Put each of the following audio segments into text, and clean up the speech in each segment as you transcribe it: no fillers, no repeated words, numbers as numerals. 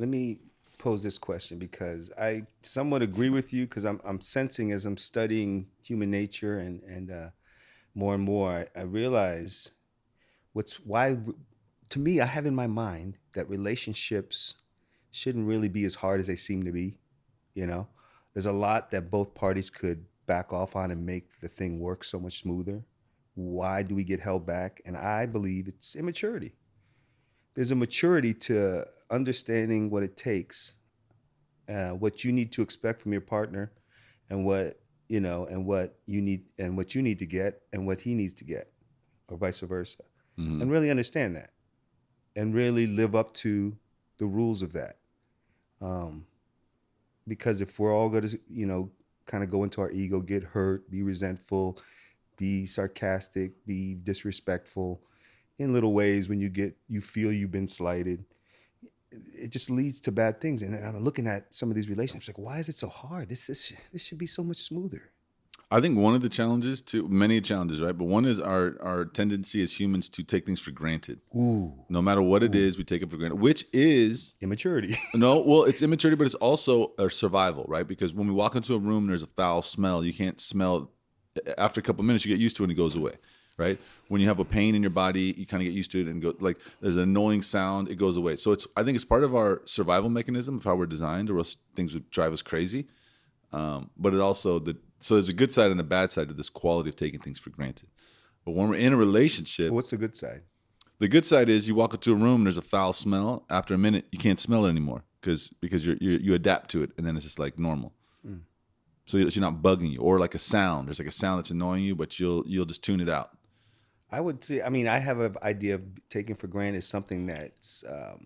let me pose this question because I somewhat agree with you because I'm sensing as I'm studying human nature and more and more I realize what's why to me I have in my mind that relationships shouldn't really be as hard as they seem to be. You know, there's a lot that both parties could back off on and make the thing work so much smoother. Why do we get held back? And I believe it's immaturity. There's a maturity to understanding what it takes, what you need to expect from your partner, and what and what you need, and what you need to get, and what he needs to get, or vice versa, Hmm. and really understand that, and really live up to the rules of that. Um, because if we're all going to, kind of go into our ego, get hurt, be resentful, be sarcastic, be disrespectful in little ways when you feel you've been slighted, it just leads to bad things. And I'm looking at some of these relationships like, why is it so hard? This should be so much smoother. I think one of the challenges, too, many challenges, right? But one is our tendency as humans to take things for granted. Ooh, No matter what it ooh, is, we take it for granted, which is immaturity. no, well, it's immaturity, but it's also a survival, right? Because when we walk into a room, there's a foul smell. You can't smell. After a couple of minutes, you get used to it and it goes away, right? When you have a pain in your body, you kind of get used to it and go like there's an annoying sound, it goes away. So I think it's part of our survival mechanism of how we're designed, or else things would drive us crazy. But it also so there's a good side and a bad side to this quality of taking things for granted. But when we're in a relationship, What's the good side? the good side is you walk into a room, there's a foul smell. After a minute, you can't smell it anymore because you adapt to it, and then it's just like normal. Mm. So it's not bugging you, or like a sound. There's like a sound that's annoying you, but you'll just tune it out. I would say, I mean, I have an idea of taking for granted something that's uh,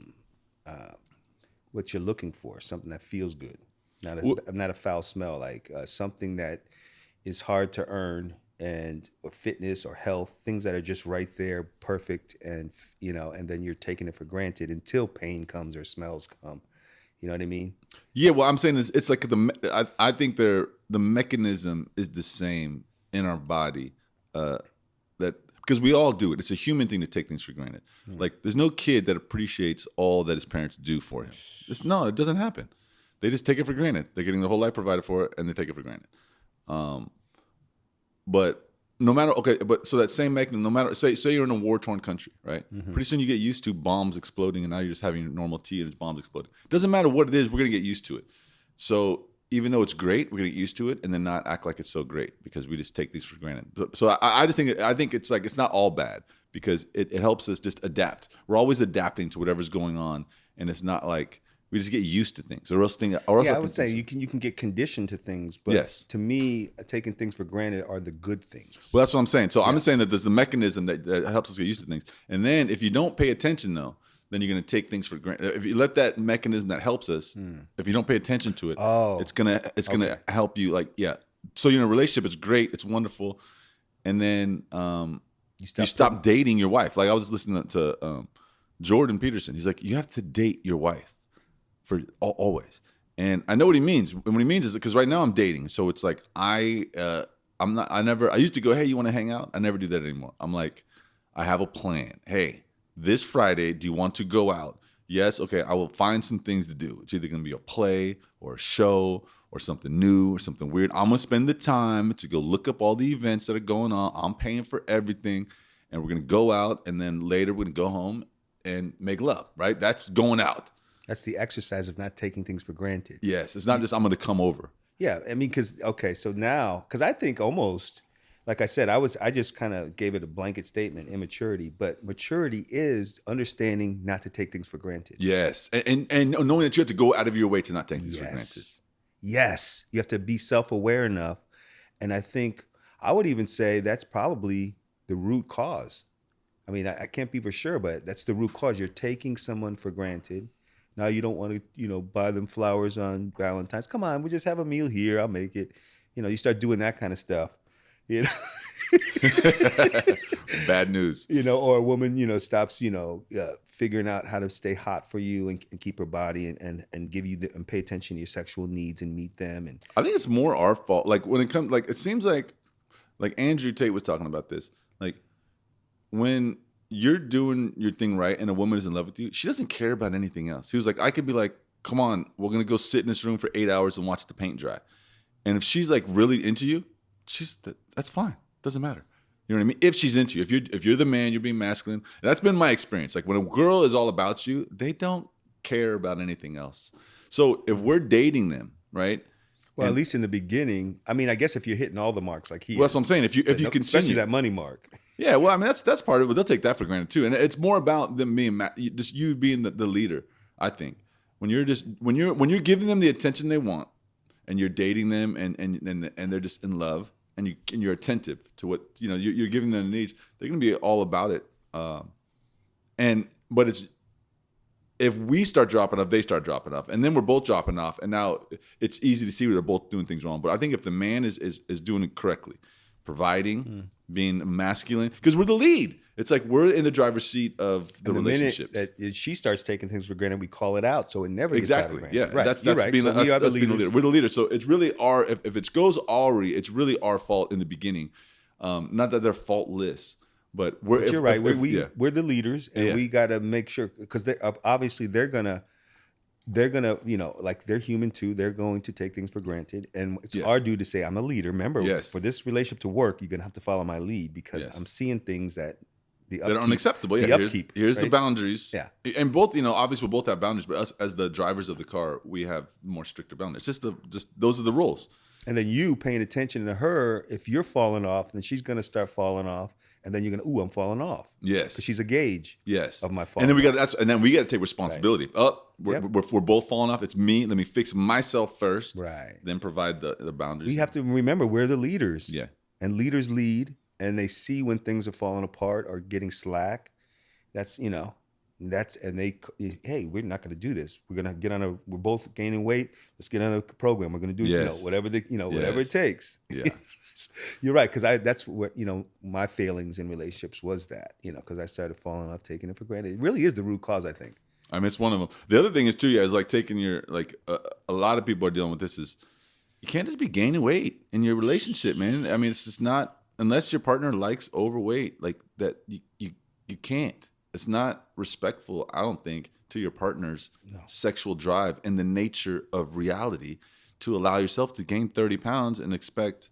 what you're looking for, something that feels good, Well, not a foul smell, like something that is hard to earn, and or fitness or health, things that are just right there, perfect, and and then you're taking it for granted until pain comes or smells come. You know what I mean? yeah, well, I'm saying it's like I think the mechanism is the same in our body. That because we all do it. It's a human thing to take things for granted. Mm. Like there's no kid that appreciates all that his parents do for him. No, it doesn't happen. They just take it for granted. They're getting the whole life provided for, and they take it for granted. Um, but no matter but so that same mechanism, no matter say you're in a war torn country, right? Mm-hmm. Pretty soon you get used to bombs exploding, and now you're just having normal tea and it's bombs exploding. Doesn't matter what it is, we're gonna get used to it. So even though it's great, we're gonna get used to it and then not act like it's so great because we just take these for granted. So I just think it's like it's not all bad because it helps us just adapt. We're always adapting to whatever's going on, and it's not like we just get used to things, or else Yeah, I I think would say you can get conditioned to things, but yes. to me, taking things for granted are the good things. Well, that's what I'm saying. So I'm Yeah. just saying that there's the mechanism that helps us get used to things. And then if you don't pay attention, though, then you're going to take things for granted. If you let that mechanism that helps us, if you don't pay attention to it, Oh, it's gonna okay. help you. Like yeah. So you're in a relationship, it's great, it's wonderful, and then You you stop stop putting. dating your wife. Like I was listening to Jordan Peterson. He's like, you have to date your wife for always. And I know what he means. And what he means is because right now I'm dating, so it's like I'm not. I never. I used to go, hey, you want to hang out? I never do that anymore. I'm like, I have a plan. Hey, this Friday, do you want to go out? Yes. Okay. I will find some things to do. It's either going to be a play or a show or something new or something weird. I'm gonna spend the time to go look up all the events that are going on. I'm paying for everything, and we're gonna go out. And then later we're gonna go home and make love. Right? That's going out. That's the exercise of not taking things for granted. Yes. It's not just I'm gonna come over. Yeah, I mean, because okay, so now, because I think almost, like I said, I just kind of gave it a blanket statement, immaturity, but maturity is understanding not to take things for granted. Yes, and knowing that you have to go out of your way to not take things for granted. Yes, yes, you have to be self-aware enough, and I think I would even say that's probably the root cause. I mean, I can't be for sure, but that's the root cause. You're taking someone for granted. Now you don't want to, buy them flowers on Valentine's. Come on, we just have a meal here. I'll make it. You start doing that kind of stuff. You know, Bad news. or a woman, stops, figuring out how to stay hot for you and keep her body and give you and pay attention to your sexual needs and meet them. And I think it's more our fault. Like when it comes, like it seems like Andrew Tate was talking about this. Like when you're doing your thing right and a woman is in love with you, she doesn't care about anything else. He was like, I could be like come on, we're gonna go sit in this room for 8 hours and watch the paint dry. And if she's like really into you, that's fine. Doesn't matter. You know what I mean? If she's into you, if you're the man, you're being masculine. And that's been my experience. Like when a girl is all about you, they don't care about anything else. So if we're dating them, right? Well, at least in the beginning. I mean, I guess if you're hitting all the marks like he Well, that's is, what I'm saying. If you especially continue that money mark. Yeah, well, I mean that's part of it. They'll take that for granted too, and it's more about them being just you being the leader. I think when you're giving them the attention they want, and you're dating them, and they're just in love, and you're attentive to what you're giving them the needs. They're gonna be all about it. But it's if we start dropping off, they start dropping off, and then we're both dropping off, and now it's easy to see they're both doing things wrong. But I think if the man is doing it correctly, providing, being masculine, because we're the lead. It's like we're in the driver's seat of the relationships. Minute that she starts taking things for granted, we call it out, so it never gets exactly. out of Yeah, right. that's right. being so us, we are the us being the leaders. leader. We're the leader. So it's really if it goes awry, it's really our fault in the beginning. Not that they're faultless, but you're right. We're the leaders, and we got to make sure because obviously they're gonna like they're human too. They're going to take things for granted, and it's our duty to say, "I'm a leader." Remember, for this relationship to work, you're gonna have to follow my lead because I'm seeing things that that are unacceptable. Yeah, here's right? the boundaries. Yeah, and both obviously we both have boundaries, but us as the drivers of the car, we have more stricter boundaries. Just those are the rules. And then you paying attention to her, if you're falling off, then she's gonna start falling off. And then you're gonna, I'm falling off. Yes, because she's a gauge. Yes, of my fall. And then we got to take responsibility. Right. We're both falling off. It's me. Let me fix myself first. Right. Then provide the boundaries. We have to remember we're the leaders. Yeah. And leaders lead, and they see when things are falling apart or getting slack. That's hey, we're not gonna do this. We're gonna we're both gaining weight. Let's get on a program. We're gonna do whatever whatever it takes. Yeah. You're right, because that's what my failings in relationships was that because I started falling off, taking it for granted. It really is the root cause, I think. I mean, it's one of them. The other thing is too, is like taking your a lot of people are dealing with this. Is you can't just be gaining weight in your relationship, man. I mean, it's just not unless your partner likes overweight like that. You can't. It's not respectful, I don't think, to your partner's sexual drive and the nature of reality to allow yourself to gain 30 pounds and expect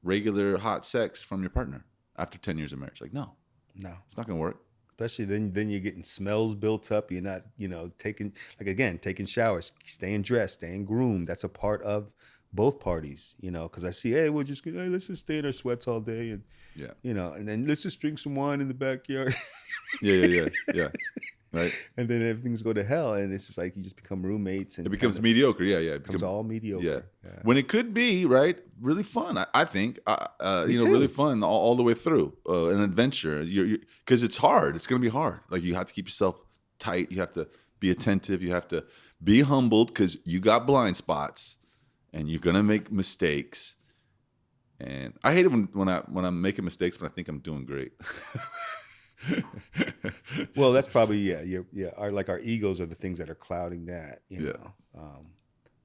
regular hot sex from your partner after 10 years of marriage. Like, no, it's not going to work. Especially then you're getting smells built up. You're not, taking showers, staying dressed, staying groomed. That's a part of both parties, because I see, hey, let's just stay in our sweats all day. And, and then let's just drink some wine in the backyard. Yeah. Right. And then everything's go to hell, and it's just like you just become roommates, and it becomes mediocre. Yeah. It becomes all mediocre. Yeah. When it could be really fun. I think really fun all the way through, an adventure. Because it's hard. It's going to be hard. Like you have to keep yourself tight. You have to be attentive. You have to be humbled because you got blind spots, and you're going to make mistakes. And I hate it when I'm making mistakes, but I think I'm doing great. Well, that's probably our egos are the things that are clouding that, know.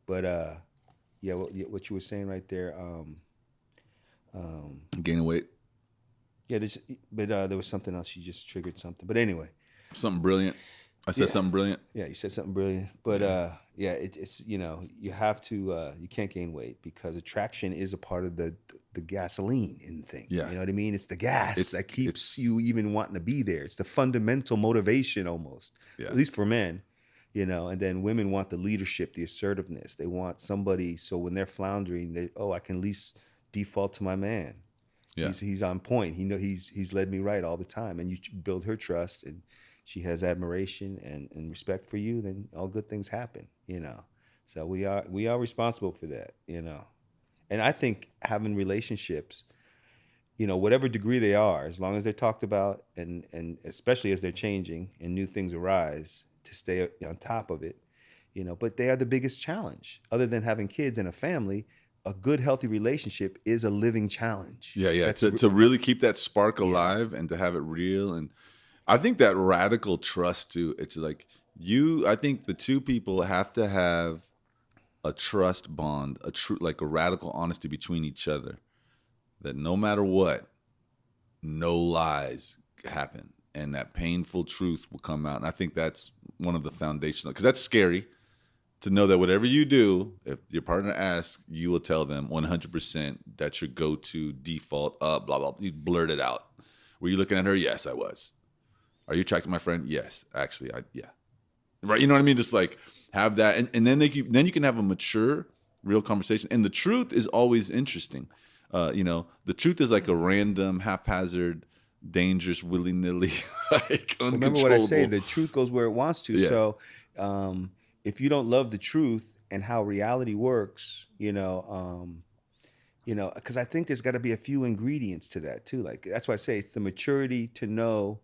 What you were saying right there, gaining weight. Yeah, there was something else. You just triggered something, but anyway, something brilliant. I said something brilliant. Yeah, you said something brilliant, but it's you have to you can't gain weight because attraction is a part of the gasoline in things. Yeah. You know what I mean? It's the gas that keeps you even wanting to be there. It's the fundamental motivation almost, at least for men, and then women want the leadership, the assertiveness. They want somebody, so when they're floundering, I can at least default to my man. Yeah. He's on point. He's led me right all the time. And you build her trust and she has admiration and respect for you, then all good things happen, So we are responsible for that, And I think having relationships, whatever degree they are, as long as they're talked about and especially as they're changing and new things arise, to stay on top of it, but they are the biggest challenge. Other than having kids and a family, a good, healthy relationship is a living challenge. Yeah. To really keep that spark alive and to have it real. And I think that radical trust too, it's like I think the two people have to have a trust bond, like a radical honesty between each other, that no matter what, no lies happen. And that painful truth will come out. And I think that's one of the foundational, because that's scary. to know that whatever you do, if your partner asks, you will tell them 100% that's your go-to default. Blah blah. You blurt it out. Were you looking at her? Yes, I was. Are you attracted to my friend? Yes, actually, yeah. Right? You know what I mean? Just like have that, and then then you can have a mature, real conversation. And the truth is always interesting. The truth is like a random, haphazard, dangerous, willy-nilly, like uncontrollable. Remember what I say, the truth goes where it wants to. Yeah. So if you don't love the truth and how reality works, because I think there's got to be a few ingredients to that too. Like that's why I say it's the maturity to know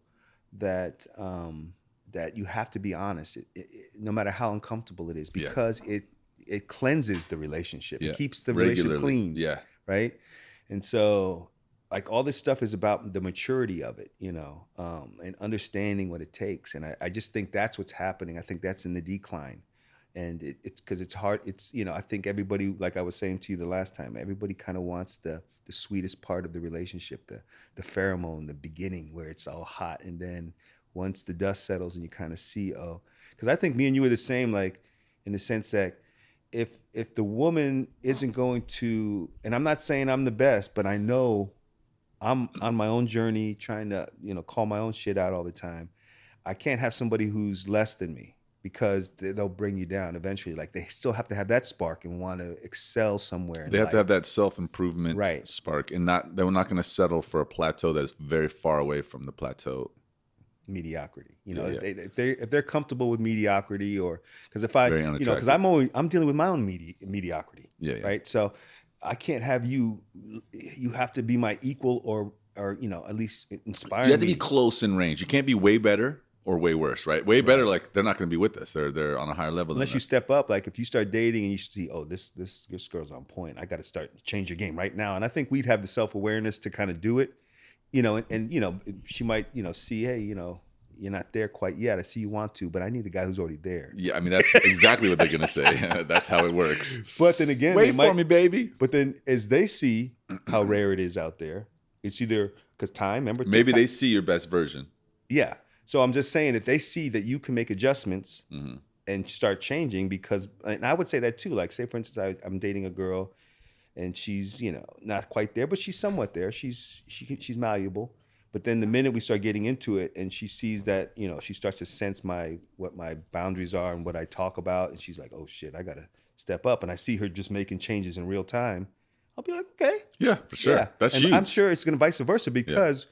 that that you have to be honest, no matter how uncomfortable it is, because it cleanses the relationship. It keeps the relationship clean. Yeah. Right. And so like all this stuff is about the maturity of it, and understanding what it takes. And I just think that's what's happening. I think that's in the decline. And it's because it's hard. It's, I think everybody, like I was saying to you the last time, everybody kind of wants the sweetest part of the relationship, the pheromone, the beginning where it's all hot. And then once the dust settles and you kind of see, because I think me and you are the same, like in the sense that if the woman isn't going to, and I'm not saying I'm the best, but I know I'm on my own journey trying to, call my own shit out all the time. I can't have somebody who's less than me because they'll bring you down eventually. Like they still have to have that spark and want to excel somewhere. They have to have that self-improvement spark, and they're not going to settle for a plateau that's very far away from the plateau. Mediocrity, if they're comfortable with mediocrity, or because if I, because I'm dealing with my own mediocrity, right? So I can't have you have to be my equal or at least inspire me. You have to be close in range. You can't be way better or way worse, right? Way better, like they're not going to be with us. They're on a higher level. Unless you step up, like if you start dating and you see, this girl's on point, I got to start change your game right now. And I think we'd have the self-awareness to kind of do it, and she might, see, hey, you're not there quite yet. I see you want to, but I need a guy who's already there. Yeah, I mean, that's exactly what they're going to say. That's how it works. But then again, wait for me, baby. But then as they see how rare it is out there, it's either because time, remember? Maybe they see your best version. Yeah. So I'm just saying, if they see that you can make adjustments and start changing, and I would say that too. Like, say, for instance, I'm dating a girl and she's, not quite there, but she's somewhat there. She's malleable. But then the minute we start getting into it and she sees that, she starts to sense what my boundaries are and what I talk about. And she's like, oh shit, I got to step up. And I see her just making changes in real time. I'll be like, okay. Yeah, for sure. Yeah. That's and huge. I'm sure it's going to vice versa because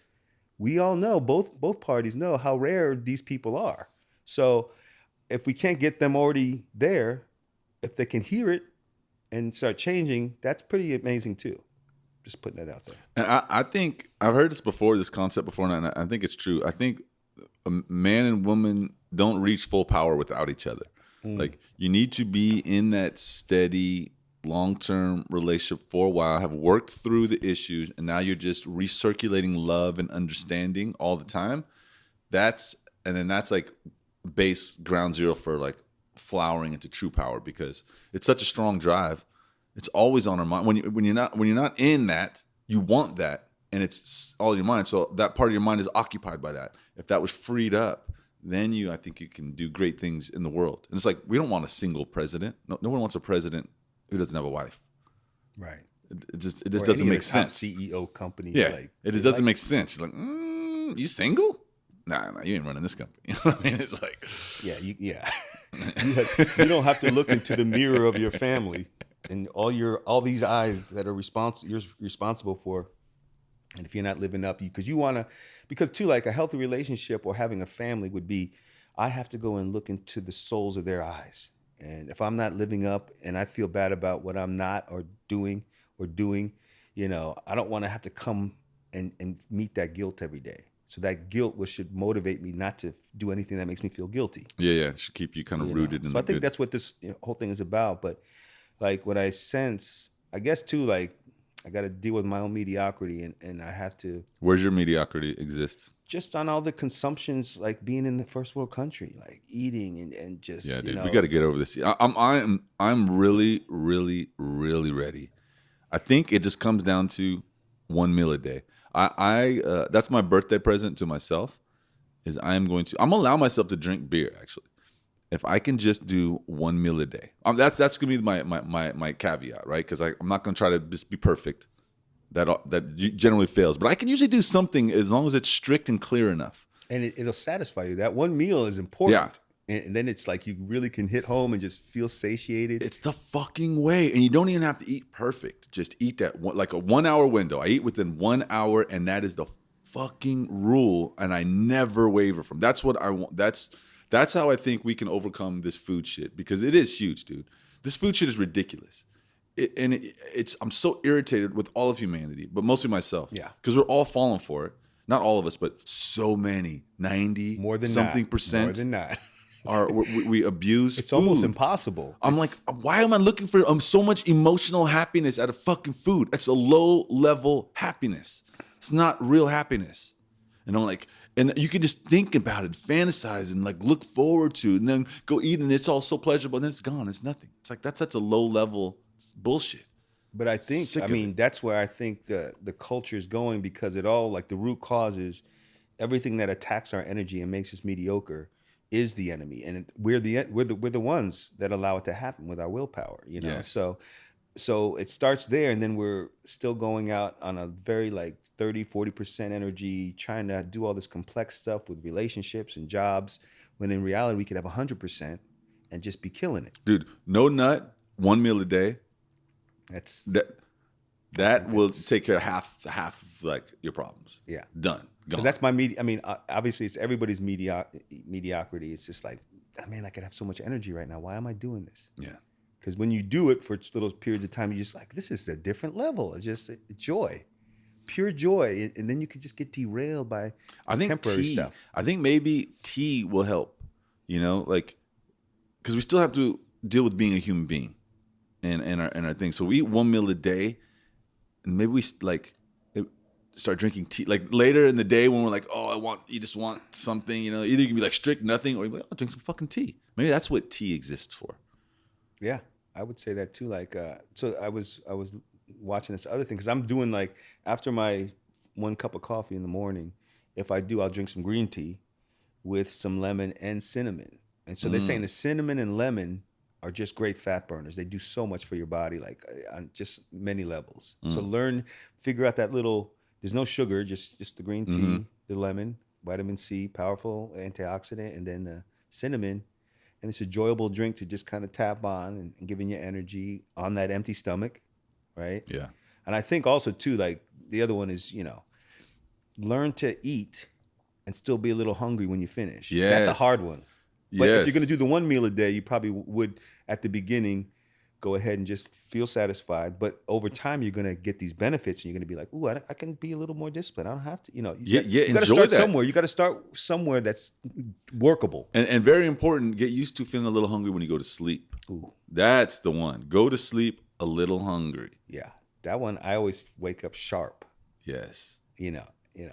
we all know, both parties know how rare these people are. So if we can't get them already there, if they can hear it and start changing, that's pretty amazing too. Just putting that out there. And I think I've heard this concept before, and I think it's true. I think a man and woman don't reach full power without each other. Like you need to be in that steady, long-term relationship for a while, have worked through the issues, and now you're just recirculating love and understanding all the time. That's like base ground zero for like flowering into true power, because it's such a strong drive. It's always on our mind. When you're not in that, you want that, and it's all in your mind. So that part of your mind is occupied by that. If that was freed up, then I think you can do great things in the world. And it's like, we don't want a single president. No one wants a president who doesn't have a wife. Right. It just doesn't make sense. CEO company. Yeah. It just doesn't make sense. You're like, you single? Nah, you ain't running this company. You know what I mean? It's like, you don't have to look into the mirror of your family and all these eyes that are you're responsible for. And if you're not living up, because too, like a healthy relationship or having a family would be, I have to go and look into the souls of their eyes. And if I'm not living up and I feel bad about what I'm not or doing, I don't want to have to come and meet that guilt every day. So that guilt should motivate me not to do anything that makes me feel guilty. Yeah. It should keep you kind of rooted in So I think that's what this whole thing is about. But like what I sense, I guess too, like I got to deal with my own mediocrity and I have to. Where's your mediocrity exist? Just on all the consumptions, like being in the first world country, like eating and just. Yeah, dude, we got to get over this. I'm really, really, really ready. I think it just comes down to one meal a day. That's my birthday present to myself. I'm gonna allow myself to drink beer actually, if I can just do one meal a day, that's gonna be my caveat, right? Because I'm not gonna try to just be perfect. That generally fails, but I can usually do something as long as it's strict and clear enough. And it'll satisfy you. That one meal is Yeah, important. And then it's like you really can hit home and just feel satiated. it's the fucking way, and you don't even have to eat perfect. Just eat that like a 1 hour window. I eat within 1 hour, and that is the fucking rule, and I never waver from. That's what I want. That's how I think we can overcome this food shit, because it is huge, dude. This food shit is ridiculous. I'm so irritated with all of humanity, but mostly myself. Yeah. Because we're all falling for it. Not all of us, but so many, 90 More than something not. percent More than not. we abuse It's food. almost impossible. I'm like, why am I looking for so much emotional happiness out of fucking food? It's a low level happiness. It's not real happiness. And I'm like, and you can just think about it, fantasize, and like look forward to it, and then go eat, and it's all so pleasurable, and then it's gone. It's nothing. It's like that's such a low level bullshit. But I think, Sick I of mean, it. that's where I think the culture is going, because it all, like, the root cause is everything that attacks our energy and makes us mediocre is the enemy, and we're the ones that allow it to happen with our willpower. Yes. So it starts there, and then we're still going out on a very like 30-40% energy, trying to do all this complex stuff with relationships and jobs, when in reality we could have 100% and just be killing it. Dude, no nut, one meal a day. That's That will take care of half of like your problems. Yeah. Done. Gone. That's my I mean, obviously, it's everybody's mediocrity. It's just like, oh, man, I could have so much energy right now. Why am I doing this? Yeah. Because when you do it for little periods of time, you're just like, this is a different level. It's just joy, pure joy, and then you could just get derailed by temporary stuff. I think maybe tea will help. Like, because we still have to deal with being a human being, and our thing. So we eat one meal a day, and maybe we start drinking tea like later in the day when we're like, oh, you just want something. Either you can be like strict nothing, or you be like, oh, drink some fucking tea. Maybe that's what tea exists for. Yeah, I would say that too. Like, so I was watching this other thing, because I'm doing like, after my 1 cup of coffee in the morning, if I do, I'll drink some green tea with some lemon and cinnamon. And so they're saying the cinnamon and lemon are just great fat burners. They do so much for your body, like on just many levels. So figure out that little. There's no sugar, just the green tea, the lemon, vitamin C, powerful antioxidant, and then the cinnamon. And it's an enjoyable drink to just kind of tap on and giving you energy on that empty stomach, right? Yeah. And I think also too, like the other one is, learn to eat and still be a little hungry when you finish. Yes. That's a hard one. But Yes. if you're going to do the one meal a day, you probably would at the beginning go ahead and just feel satisfied. But over time, you're going to get these benefits, and you're going to be like, ooh, I can be a little more disciplined. I don't have to, you got to enjoy start that. somewhere. You got to start somewhere that's workable. And very important, get used to feeling a little hungry when you go to sleep. Ooh. That's the one. Go to sleep a little hungry. Yeah. That one, I always wake up sharp, Yes.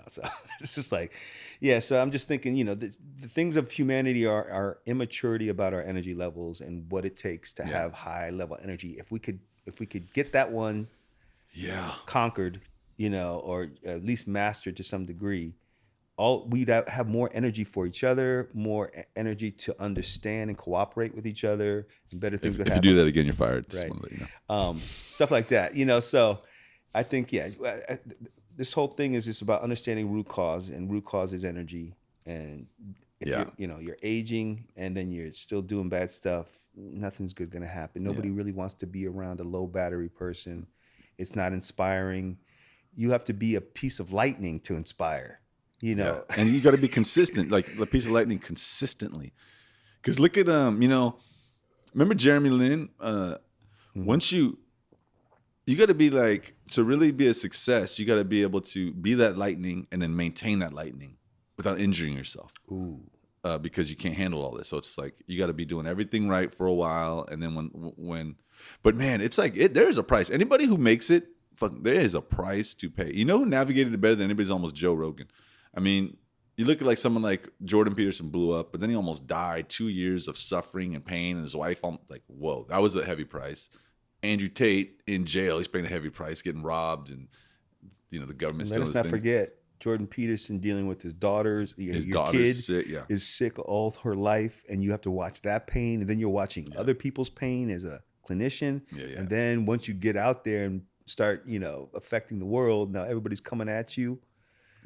So it's just like, yeah. So I'm just thinking, the things of humanity are immaturity about our energy levels and what it takes to have high level energy. If we could get that one conquered, or at least mastered to some degree, we'd have more energy for each other, more energy to understand and cooperate with each other, and better things would If happen. you do that again, you're fired. Just Right. wanna let you know. Stuff like that, so I think, this whole thing is just about understanding root cause, and root cause is energy. And if you're aging and then you're still doing bad stuff, nothing's good going to happen. Nobody really wants to be around a low battery person. It's not inspiring. You have to be a piece of lightning to inspire, And you got to be consistent, like a piece of lightning consistently. Because look at remember Jeremy Lin? Once you got to be like, to really be a success, you got to be able to be that lightning and then maintain that lightning without injuring yourself. Ooh. Because you can't handle all this. So it's like you got to be doing everything right for a while, and then but man, it's like there is a price. Anybody who makes it, there is a price to pay. Who navigated it better than anybody's almost Joe Rogan. I mean, you look at like someone like Jordan Peterson blew up, but then he almost died. 2 years of suffering and pain, and his wife, like, whoa, that was a heavy price. Andrew Tate in jail, he's paying a heavy price, getting robbed, and the government. Let us not forget Jordan Peterson dealing with his daughters. His Your kid daughter's sick. Yeah. is sick all her life, and you have to watch that pain, and then you're watching Yeah. other people's pain as a clinician. Yeah, yeah. And then once you get out there and start, affecting the world, now everybody's coming at you.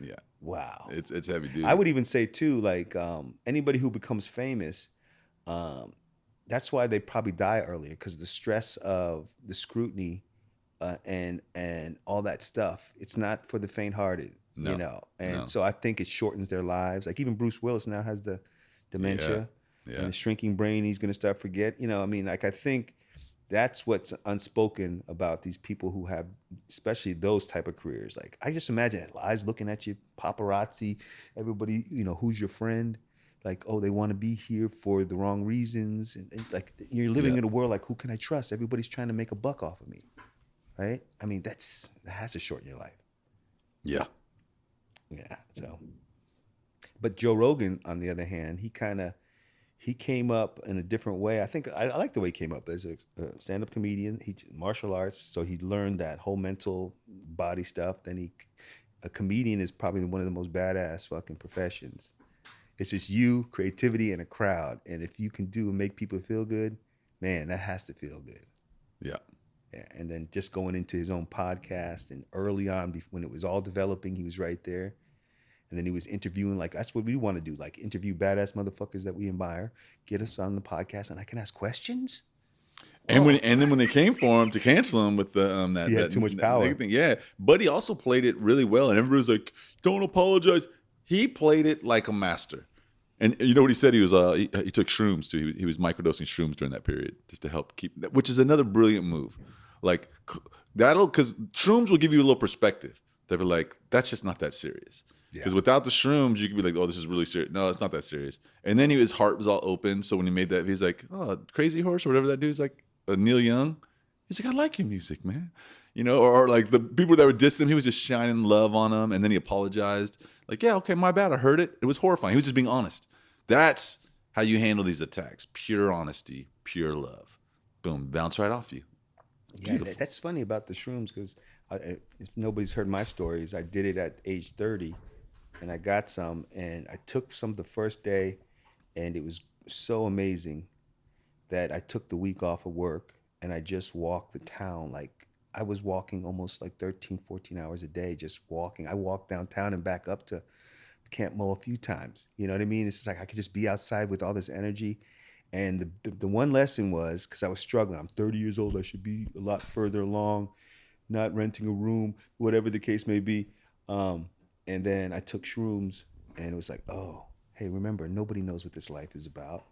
Yeah. Wow. It's heavy duty. I would even say too, like anybody who becomes famous, that's why they probably die earlier, because the stress of the scrutiny and all that stuff. It's not for the faint-hearted, No. And No. so I think it shortens their lives. Like even Bruce Willis now has the dementia Yeah. and the shrinking brain. He's going to start forget. Like I think that's what's unspoken about these people who have, especially those type of careers. Like I just imagine eyes looking at you, paparazzi, everybody, who's your friend. Like, oh, they want to be here for the wrong reasons. And like you're living in a world like, who can I trust? Everybody's trying to make a buck off of me. Right? I mean, that has to shorten your life. Yeah. Yeah. So, but Joe Rogan, on the other hand, he came up in a different way. I think I like the way he came up as a stand-up comedian. He martial arts, so he learned that whole mental body stuff. Then a comedian is probably one of the most badass fucking professions. It's just you, creativity, and a crowd. And if you can do and make people feel good, man, that has to feel good. Yeah. Yeah, and then just going into his own podcast, and early on when it was all developing, he was right there. And then he was interviewing, like, that's what we want to do, like interview badass motherfuckers that we admire, get us on the podcast, and I can ask questions. And then when they came for him to cancel him with the He had too much power. thing, yeah. But he also played it really well, and everybody was like, "Don't apologize." He played it like a master. And you know what he said? He was he took shrooms too. He was microdosing shrooms during that period just to help keep that, which is another brilliant move. Like because shrooms will give you a little perspective. They'll be like, that's just not that serious. Because without the shrooms, you could be like, oh, this is really serious. No, it's not that serious. And then his heart was all open. So when he made that, he's like, oh, Crazy Horse or whatever that dude's like, Neil Young. He's like, I like your music, man. Or like the people that were dissing him, he was just shining love on them. And then he apologized. Like, yeah, okay, my bad. I heard it. It was horrifying. He was just being honest. That's how you handle these attacks. Pure honesty, pure love. Boom, bounce right off you. Yeah, that's funny about the shrooms, because if nobody's heard my stories, I did it at age 30, and I got some, and I took some the first day, and it was so amazing that I took the week off of work, and I just walked the town. Like I was walking almost like 13, 14 hours a day, just walking. I walked downtown and back up to Camp Mo a few times. You know what I mean? It's just like I could just be outside with all this energy. And the one lesson was, because I was struggling, I'm 30 years old, I should be a lot further along, not renting a room, whatever the case may be. And then I took shrooms, and it was like, oh, hey, remember, nobody knows what this life is about.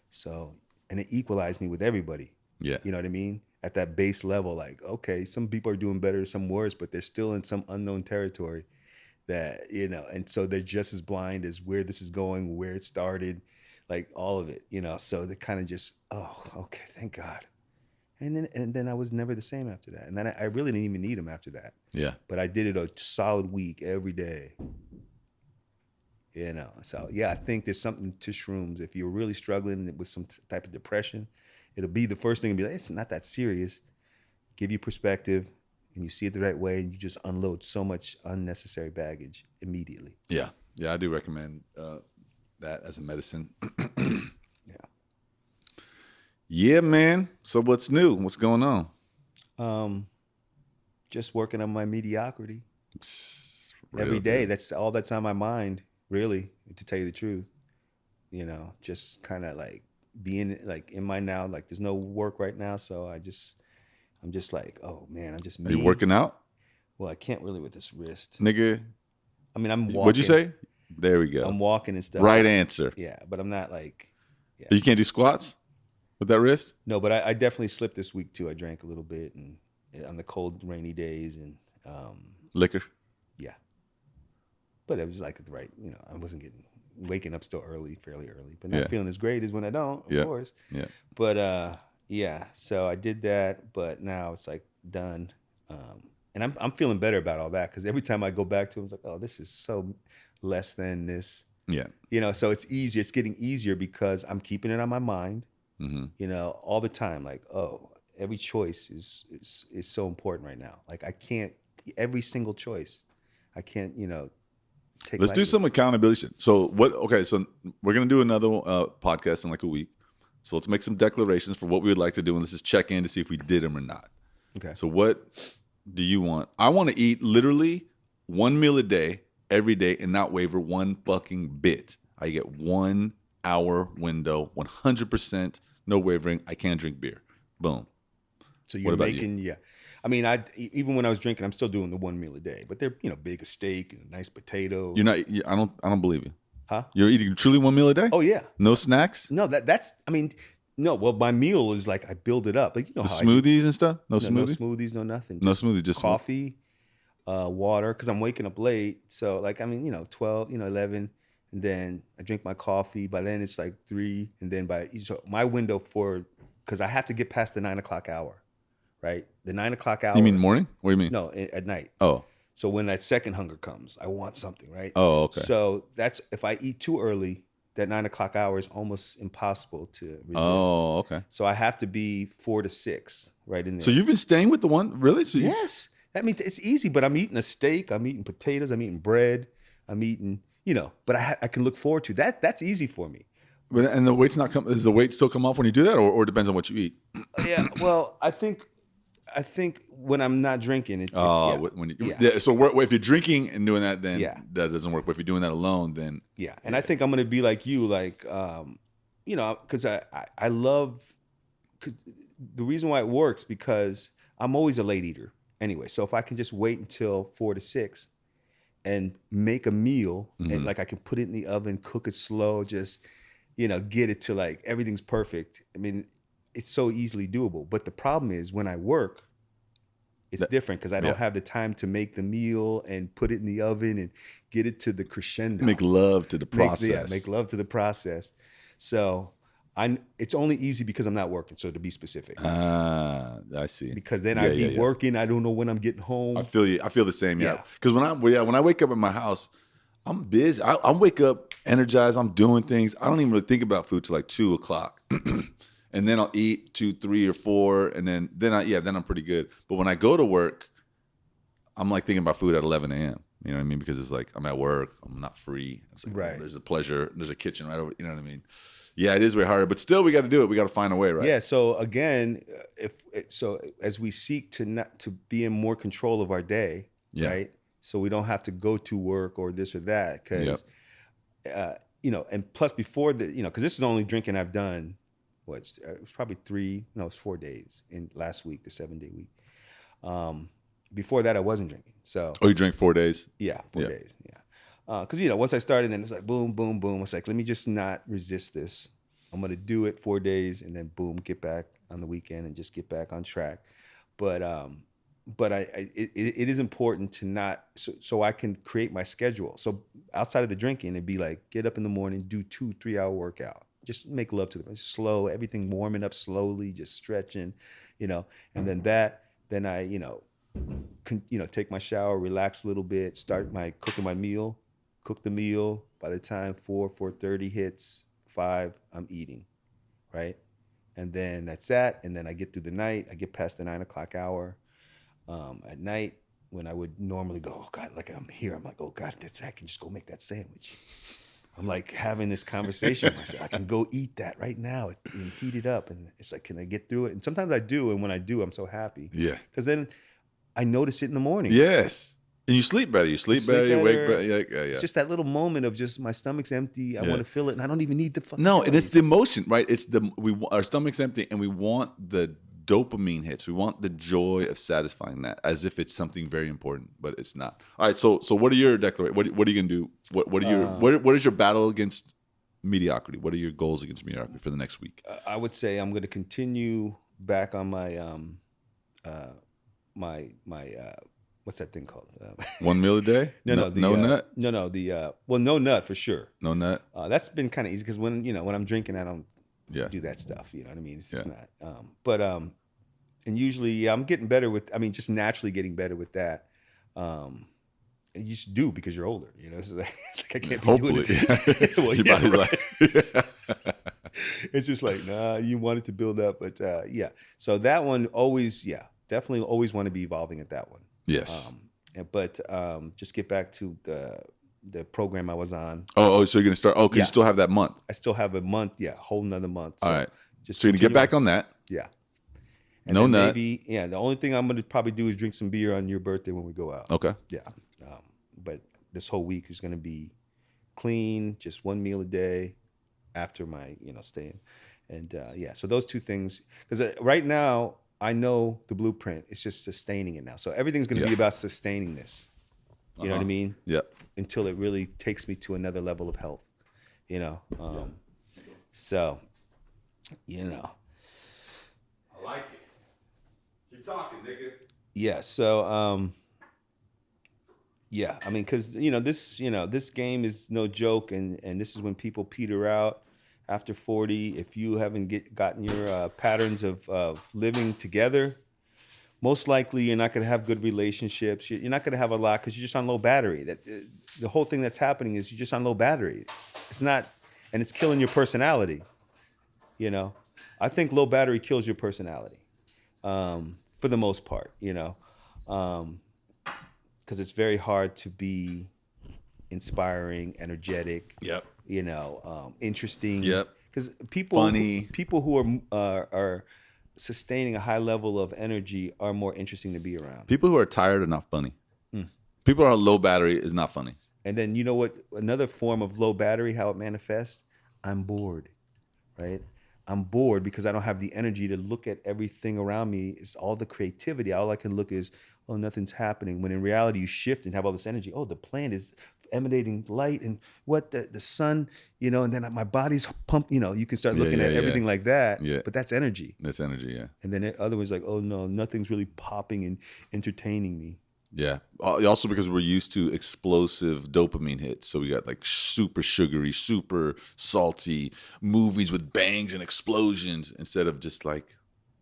So, and it equalized me with everybody. Yeah. You know what I mean? At that base level, like, okay, some people are doing better, some worse, but they're still in some unknown territory that, and so they're just as blind as where this is going, where it started, like all of it, so they kind of just, oh, okay, thank God. And then I was never the same after that. And then I really didn't even need them after that. Yeah. But I did it a solid week every day. So yeah, I think there's something to shrooms. If you're really struggling with some type of depression, it'll be the first thing to be like, it's not that serious. Give you perspective, and you see it the right way, and you just unload so much unnecessary baggage immediately. Yeah. Yeah, I do recommend that as a medicine. Yeah. Yeah, man. So what's new? What's going on? Just working on my mediocrity Real every day. good. That's all that's on my mind, really, to tell you the truth. Just kind of like being like in my now, like there's no work right now, so I'm just like, oh man, I'm just me. Are you working out? Well, I can't really with this wrist. Nigga. I mean, I'm walking. What'd you say? There we go. I'm walking and stuff. Right answer. Yeah, but I'm not like. Yeah. You can't do squats with that wrist? No, but I definitely slipped this week too. I drank a little bit, and on the cold, rainy days, and Liquor? yeah. But it was like at the right, I wasn't waking up still fairly early, but not feeling as great as when I don't, of course. Yeah. But yeah, so I did that, but now it's like done. And I'm feeling better about all that, because every time I go back to it, it's like, oh, this is so less than this. Yeah. So it's easier. It's getting easier because I'm keeping it on my mind, all the time. Like, oh, every choice is so important right now. Like I can't, every single choice, I can't, take Let's do lightly. some accountability. So what? Okay, so we're gonna do another podcast in like a week. So let's make some declarations for what we would like to do, and let's just check in to see if we did them or not. Okay. So what do you want? I want to eat literally one meal a day, every day, and not waver one fucking bit. I get 1 hour window, 100%, no wavering. I can't drink beer. Boom. So What you're about making, yeah. I mean, even when I was drinking, I'm still doing the one meal a day, but they're, big as steak and a nice potato. You're not. I don't believe you. Huh? You're eating truly one meal a day? Oh yeah. No snacks? No, that's. I mean, no. Well, my meal is like I build it up. Like The how I do. smoothies and stuff? No No, no smoothie? smoothies, no nothing. No Just smoothie, just coffee, water. Because I'm waking up late, so like 12, 11, and then I drink my coffee. By then it's like 3, and then so my window for because I have to get past the 9 o'clock hour, right? The 9 o'clock hour. You mean morning? What do you mean? No, at night. Oh. So when that second hunger comes, I want something, right? Oh, okay. So that's if I eat too early, that 9 o'clock hour is almost impossible to resist. Oh, okay. So I have to be 4 to 6, right in there. So you've been staying with the one? Really? So Yes. That means it's easy, but I'm eating a steak, I'm eating potatoes, I'm eating bread, I'm eating, but I can look forward to that. That's easy for me. And the weight's not come. Does the weight still come off when you do that, or it depends on what you eat? Yeah. Well, I think when I'm not drinking, Oh, yeah. when you, Yeah. yeah. So if you're drinking and doing that, then Yeah. that doesn't work. But if you're doing that alone, then Yeah, and I think I'm gonna be like you, like because I love because the reason why it works because I'm always a late eater anyway. So if I can just wait until 4 to 6 and make a meal and like I can put it in the oven, cook it slow, just get it to like everything's perfect. I mean, it's so easily doable. But the problem is when I work, it's different because I don't have the time to make the meal and put it in the oven and get it to the crescendo. make love to the process. Make love to the process. So it's only easy because I'm not working. So to be specific, I see. because then I'd be working. I don't know when I'm getting home. I feel you. I feel the same. Yeah. Yeah. Because when I wake up at my house, I'm busy. I wake up energized. I'm doing things. I don't even really think about food till like 2 o'clock. And then I'll eat 2, 3, or 4, and then I'm pretty good. But when I go to work, I'm like thinking about food at 11 a.m. You know what I mean? Because it's like I'm at work, I'm not free. It's like, Right. There's a pleasure. There's a kitchen right over. You know what I mean? Yeah, it is way harder, but still, we got to do it. We got to find a way, right? Yeah. So again, as we seek to be in more control of our day, Yeah. right? So we don't have to go to work or this or that, because and plus before because this is the only drinking I've done. It was probably 4 days in last week, the 7-day week. Before that, I wasn't drinking. So Oh, you drink 4 days? yeah, 4 days. Yeah. Because once I started, then it's like boom, boom, boom. It's like, let me just not resist this. I'm gonna do it 4 days, and then boom, get back on the weekend and just get back on track. But it is important to not so I can create my schedule. So outside of the drinking, it'd be like get up in the morning, do 2-3 hour workout. Just make love to them. Slow, everything warming up slowly, just stretching, and then I, take my shower, relax a little bit, start cooking my meal, cook the meal. By the time 4:30 hits, 5, I'm eating, right? And then that's that. And then I get through the night. I get past the 9 o'clock hour. At night, when I would normally go, oh God, like I'm here. I'm like, oh God, I can just go make that sandwich. I'm like having this conversation with myself. I can go eat that right now and heat it up. And it's like, can I get through it? And sometimes I do. And when I do, I'm so happy. Yeah. Because then I notice it in the morning. Yes. And you sleep better. You sleep better. You wake better. Yeah. It's just that little moment of just my stomach's empty. I want to fill it, and I don't even need the fucking. No, and it's the emotion, right? It's our stomach's empty, and we want the dopamine hits. We want the joy of satisfying that, as if it's something very important, but it's not. All right. So what are your declarations? What are you gonna do? What are your what is your battle against mediocrity? What are your goals against mediocrity for the next week? I would say I'm going to continue back on my what's that thing called? 1 meal a day? No nut. No nut for sure. No nut. That's been kind of easy because when I'm drinking, I don't do that stuff. You know what I mean? It's just not. And usually I'm getting better with. I mean, just naturally getting better with that. And you just do because you're older. It's like I can't be doing it. Well, Your body's right. It's just like, nah, you want it to build up, but So that one always, definitely always want to be evolving at that one. Yes. But just get back to the program I was on. So you're gonna start? Oh, because you Yeah. still have that month. I still have a month. Yeah, a whole nother month. All So right. just So you're gonna get continue. back on that. Yeah. And No then nut. maybe, yeah, the only thing I'm going to probably do is drink some beer on your birthday when we go out. Okay. Yeah. But this whole week is going to be clean, just one meal a day after my, staying. And yeah, so those two things, because right now I know the blueprint. It's just sustaining it now. So everything's going to be Yeah. about sustaining this. You know what I mean? Yeah. Until it really takes me to another level of health, So, I like it. Keep talking, nigga. Yeah. So, yeah, I mean, because this game is no joke, and this is when people peter out after 40. If you haven't gotten your patterns of living together, most likely you're not going to have good relationships. You're not going to have a lot because you're just on low battery. The whole thing that's happening is you're just on low battery. It's not, and it's killing your personality. I think low battery kills your personality, for the most part. Because it's very hard to be inspiring, energetic. Yep. Interesting. Yep. Because Funny. people who are sustaining a high level of energy are more interesting to be around. People who are tired are not funny. People who are low battery is not funny. And then you know what? Another form of low battery, how it manifests. I'm bored, right? I'm bored because I don't have the energy to look at everything around me. It's all the creativity. All I can look is, oh, nothing's happening. When in reality, you shift and have all this energy. Oh, the plant is emanating light, and what the sun, and then my body's pumped. You can start looking at everything like that. Yeah. But that's energy. That's energy, yeah. And then other ones like, oh no, nothing's really popping and entertaining me. Yeah. Also because we're used to explosive dopamine hits. So we got like super sugary, super salty movies with bangs and explosions instead of just like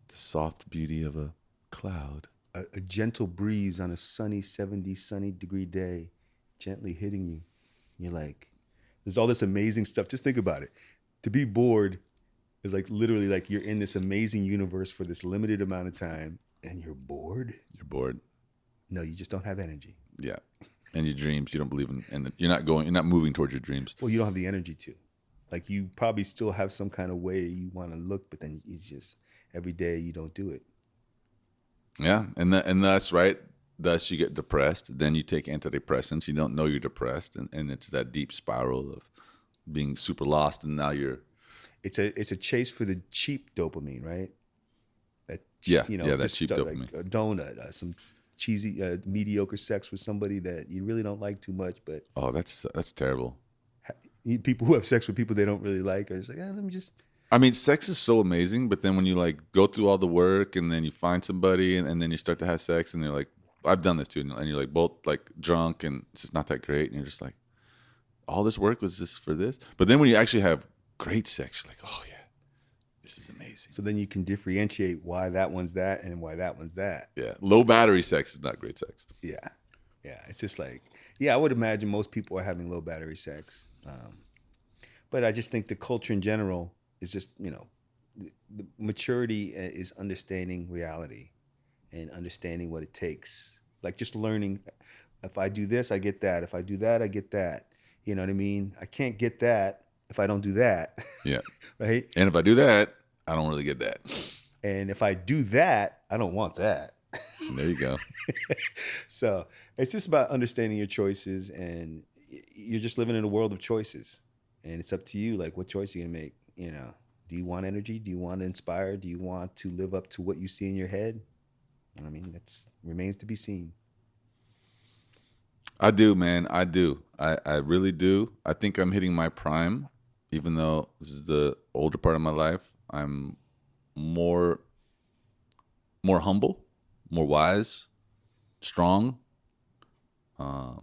the soft beauty of a cloud. A gentle breeze on a sunny 70 degree day, gently hitting you. You're like, there's all this amazing stuff. Just think about it. To be bored is like literally like you're in this amazing universe for this limited amount of time and you're bored. You're bored. No, you just don't have energy. Yeah. And your dreams, you don't believe in, and you're not moving towards your dreams. Well, you don't have the energy to. Like you probably still have some kind of way you want to look, but then it's just every day you don't do it. Yeah. And thus, right? Thus you get depressed. Then you take antidepressants. You don't know you're depressed. And it's that deep spiral of being super lost. And now you're. It's a chase for the cheap dopamine, right? That that cheap dopamine. Like a donut, some cheesy, mediocre sex with somebody that you really don't like too much, but that's terrible. People who have sex with people they don't really like are just like, let me just. I mean, sex is so amazing, but then when you like go through all the work and then you find somebody and then you start to have sex and you're like, I've done this too, and you're like both like drunk and it's just not that great, and you're just like, all this work was just for this. But then when you actually have great sex, you're like, oh yeah, this is amazing. So then you can differentiate why that one's that and why that one's that. Yeah, low battery sex is not great sex. Yeah, it's just like, I would imagine most people are having low battery sex, but I just think the culture in general is just, the maturity is understanding reality and understanding what it takes. Like just learning, if I do this, I get that. If I do that, I get that. You know what I mean? I can't get that if I don't do that. Yeah. Right? And if I do that, I don't really get that. And if I do that, I don't want that. There you go. So it's just about understanding your choices, and you're just living in a world of choices. And it's up to you, like, what choice you're gonna make. Do you want energy? Do you want to inspire? Do you want to live up to what you see in your head? I mean, that remains to be seen. I do, man. I do. I really do. I think I'm hitting my prime, even though this is the older part of my life. I'm more humble, more wise, strong. I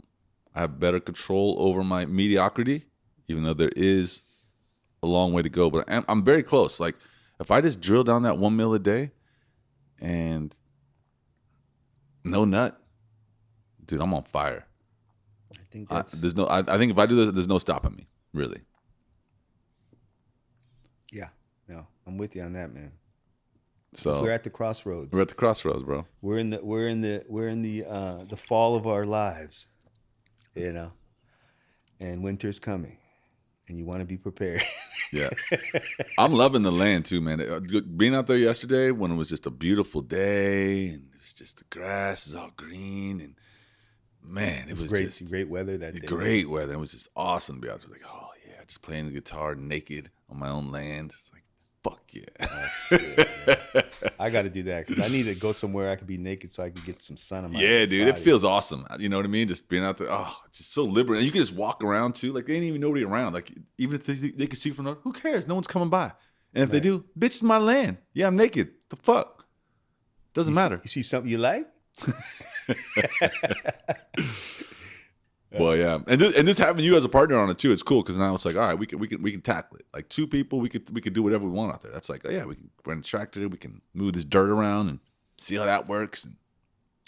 have better control over my mediocrity, even though there is a long way to go. But I'm very close. Like, if I just drill down that 1 meal a day and no nut, dude, I'm on fire. I think that's... I think if I do this, there's no stopping me, really. Yeah, no, I'm with you on that, man. So we're at the crossroads. We're at the crossroads, bro. We're in the fall of our lives, and winter's coming, and you want to be prepared. Yeah. I'm loving the land too, man. Being out there yesterday when it was just a beautiful day and it was just the grass is all green and man, it was great, just great weather that day. great weather. It was just awesome to be out there. Like, oh yeah, just playing the guitar naked on my own land. It's like, fuck yeah. Oh, shit, I got to do that because I need to go somewhere I can be naked so I can get some sun on my Yeah, dude, body. it feels awesome. You know what I mean? Just being out there, oh, it's just so liberating. And you can just walk around too. Like, there ain't even nobody around. Like, even if they can see from there, who cares? No one's coming by. And if they do, bitch, it's my land. Yeah, I'm naked. The fuck? Doesn't matter. You see something you like? Well, yeah, and just having you as a partner on it too, it's cool because now it's like, all right, we can tackle it. Like 2 people, we could do whatever we want out there. That's like, oh, yeah, we can run a tractor, we can move this dirt around and see how that works.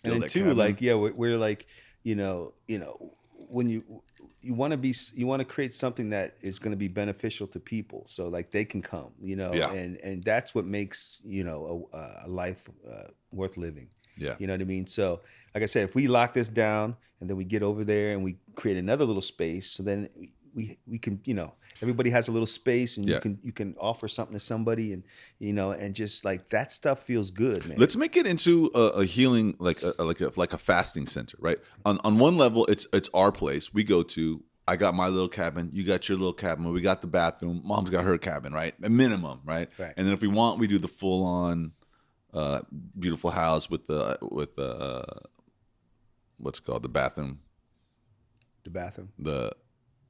And then too, like, yeah, we're like, when you want to create something that is going to be beneficial to people, so like they can come, Yeah. and that's what makes a life worth living. Yeah. You know what I mean? So, like I said, if we lock this down and then we get over there and we create another little space, so then we can, everybody has a little space and Yeah. you can offer something to somebody and and just like that stuff feels good, man. Let's make it into a healing, like a fasting center, right? On one level, it's our place. We go to. I got my little cabin. You got your little cabin. We got the bathroom. Mom's got her cabin, right? A minimum, right? Right. And then if we want, we do the full on beautiful house with the what's it called, the bathroom, The bathroom. the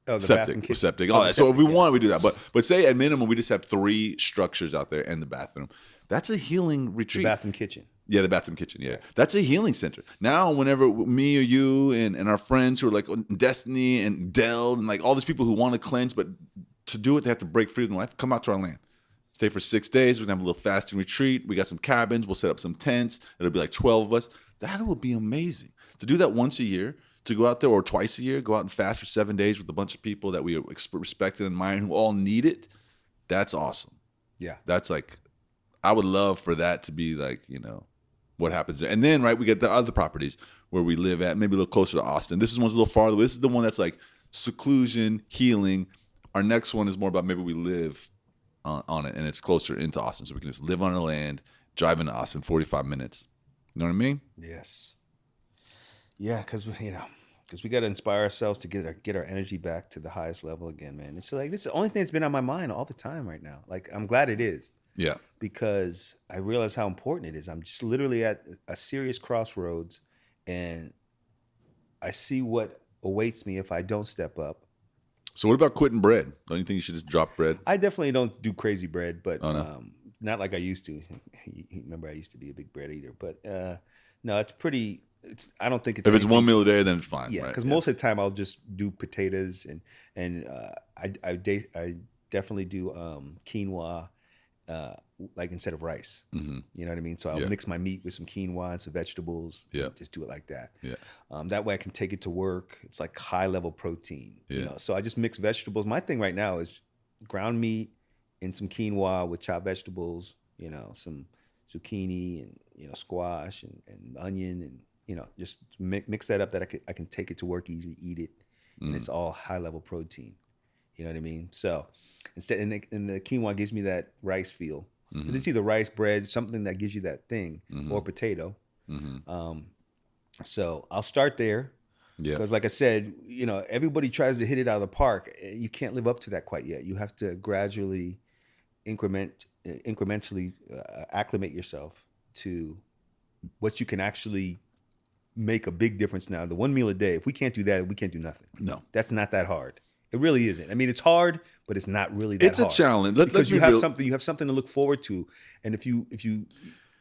The septic, bathroom kitchen. septic, Oh, all the that. So if we septic, yeah. want, we do that. But say at minimum, we just have 3 structures out there and the bathroom. That's a healing retreat. The bathroom kitchen. Yeah, the bathroom kitchen. Yeah, that's a healing center. Now, whenever me or you and our friends who are like Destiny and Dell and like all these people who want to cleanse, but to do it, they have to break free from life. Come out to our land. Stay for 6 days. We're gonna have a little fasting retreat. We got some cabins. We'll set up some tents. It'll be like 12 of us. That will be amazing. To do that once a year, to go out there or twice a year, go out and fast for 7 days with a bunch of people that we respect and admire who all need it. That's awesome. Yeah. That's like, I would love for that to be like, what happens there. And then, right, we get the other properties where we live at, maybe a little closer to Austin. This one's a little farther. This is the one that's like seclusion, healing. Our next one is more about maybe we live on it and it's closer into Austin. So we can just live on the land, drive into Austin, 45 minutes. You know what I mean? Yes. Yeah, because we got to inspire ourselves to get our energy back to the highest level again, man. It's like this is the only thing that's been on my mind all the time right now. Like I'm glad it is. Yeah. Because I realize how important it is. I'm just literally at a serious crossroads, and I see what awaits me if I don't step up. So what about quitting bread? Don't you think you should just drop bread? I definitely don't do crazy bread, but no. not like I used to. Remember, I used to be a big bread eater, but no, it's pretty. I don't think it's. If it's one anything- meal a day, then it's fine. Yeah, right? because most of the time I'll just do potatoes and I definitely do quinoa. Like instead of rice, Mhm. you know what I mean? So I'll Yeah. mix my meat with some quinoa and some vegetables. Yeah. And just do it like that. Yeah. That way I can take it to work. It's like high level protein. Yeah. So I just mix vegetables. My thing right now is ground meat and some quinoa with chopped vegetables. Some zucchini and squash and onion and just mix that up that I can take it to work easily, eat it, and it's all high level protein. You know what I mean? So instead, and the quinoa gives me that rice feel because it's either rice, bread, something that gives you that thing, or potato. So I'll start there Yeah. because, like I said, everybody tries to hit it out of the park. You can't live up to that quite yet. You have to gradually, incrementally acclimate yourself to what you can actually make a big difference now. The 1 meal a day. If we can't do that, we can't do nothing. No. That's not that hard. It really isn't. I mean, it's hard, but it's not really that It's hard. a challenge. Let's Because be you have real. something. You have something to look forward to, and if you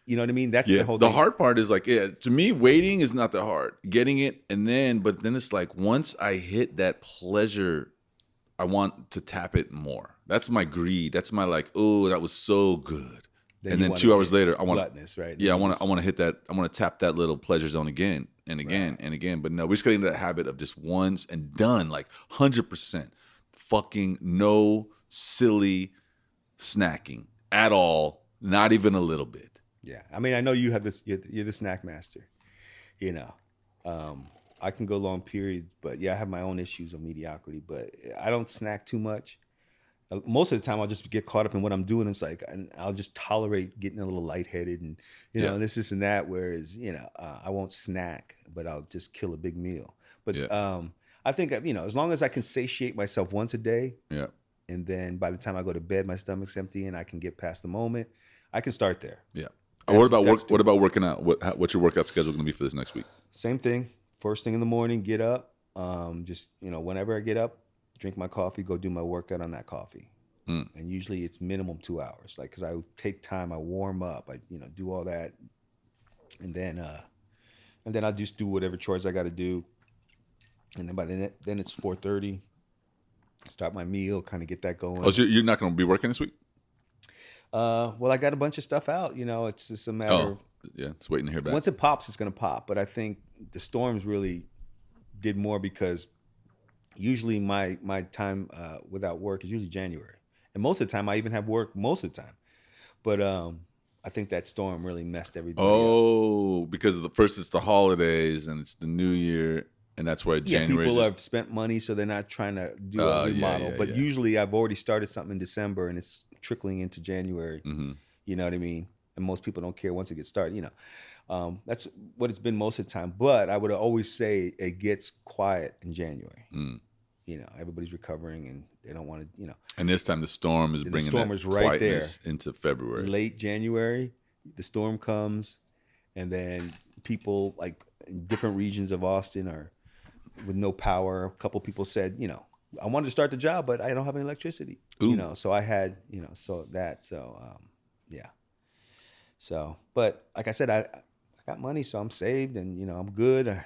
you know what I mean. That's Yeah. the whole The thing. hard part is like, to me, waiting is not that hard. Getting it, but then it's like once I hit that pleasure, I want to tap it more. That's my greed. That's my like, oh, that was so good. Then And you then wanna 2 hours get later, I want gluttonous, right? Yeah, I Then want it's- to hit that. I want to tap that little pleasure zone again and again and again. But no, we're just getting into that habit of just once and done, like 100%. Fucking no silly snacking at all, not even a little bit. Yeah, I mean, I know you have this. You're the snack master. I can go long periods, but yeah, I have my own issues of mediocrity. But I don't snack too much. Most of the time, I'll just get caught up in what I'm doing. It's like, and I'll just tolerate getting a little lightheaded and Yeah. and this and that. Whereas I won't snack, but I'll just kill a big meal. But Yeah. I think as long as I can satiate myself once a day, Yeah. and then by the time I go to bed, my stomach's empty and I can get past the moment, I can start there. Yeah. That's, What about that's work? What about working out? What's your workout schedule going to be for this next week? Same thing. First thing in the morning, get up. Just whenever I get up, drink my coffee, go do my workout on that coffee. And usually it's minimum 2 hours, like because I take time, I warm up, I do all that, and then I just do whatever chores I got to do, and then by then it's 4:30. Start my meal, kind of get that going. Oh, so you're not going to be working this week? Well, I got a bunch of stuff out. It's just a matter of yeah, it's waiting to hear back. once it pops, it's gonna pop. But I think the storms really did more because usually my time without work is usually January, and most of the time I even have work most of the time. But I think that storm really messed everybody up. Oh, because of first it's the holidays and it's the New Year, and that's why January. People have spent money, so they're not trying to do a remodel. But usually I've already started something in December, and it's trickling into January. Mm-hmm. You know what I mean? And most people don't care once it gets started. That's what it's been most of the time. But I would always say it gets quiet in January. Everybody's recovering and they don't want to. And this time the storm is bringing that quietness into February. Late January, the storm comes, and then people like in different regions of Austin are with no power. A couple people said, I wanted to start the job, but I don't have any electricity. Ooh. So I had, yeah. So, but like I said, I got money, so I'm saved, and I'm good.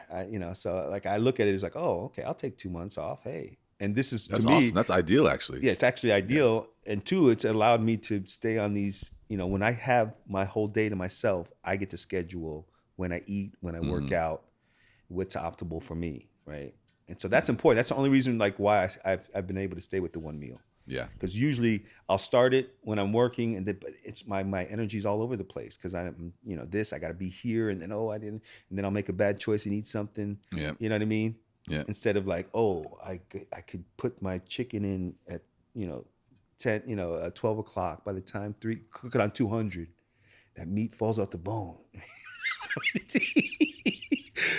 So like I look at it as like, oh, okay, I'll take 2 months off. Hey, and this is That's to me, awesome. That's ideal, actually. Yeah, it's actually ideal, and two, it's allowed me to stay on these. When I have my whole day to myself, I get to schedule when I eat, when I work out, what's optimal for me, right? And so that's important. That's the only reason, like, why I've been able to stay with the one meal. Yeah. Because usually I'll start it when I'm working, and but it's my energy's all over the place because I'm this I got to be here, and then I didn't, and then I'll make a bad choice and eat something. Yeah. You know what I mean? Yeah. Instead of like, I could put my chicken in at 10 12 o'clock. By the time cook it on 200, that meat falls off the bone.